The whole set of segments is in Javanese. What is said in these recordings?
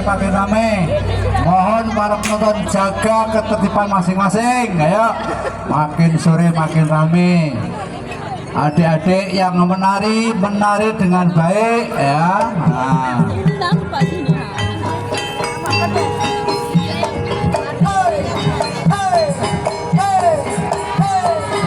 makin rame. Mohon para penonton jaga ketertiban masing-masing. Ayo, makin sore makin rame. Adik-adik yang menari dengan baik ya. Nah.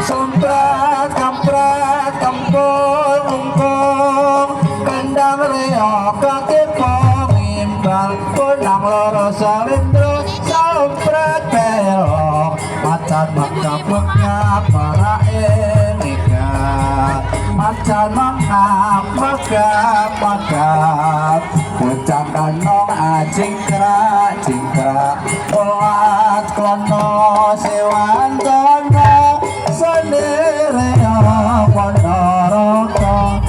Somprat, kamprat, kampung, ungkung, kandang reok, kaki pengimbang, punang loro salindro, somprat belok, macan mengap-mengap, para macan mengap-mengap, bocah kanong jingkrak, oat kono sewan kono sendiri ponorogo.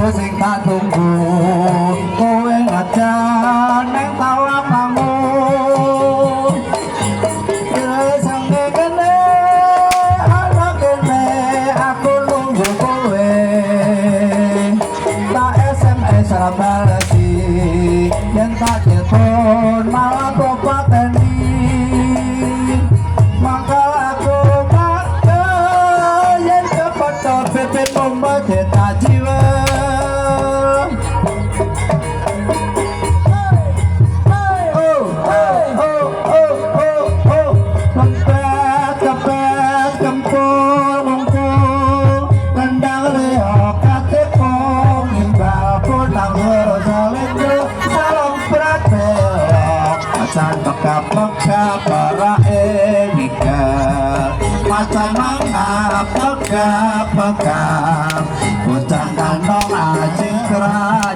Sing tak tunggu kowe ngajan nang tawa kamu sange kene ana kene aku nunggu kowe tak SMS balesi yen tak telepon malah propateni maka aku maka yen kepada bebek pembadet jiwa. Peka para enika macan mangap peka bocah kanong jingkrak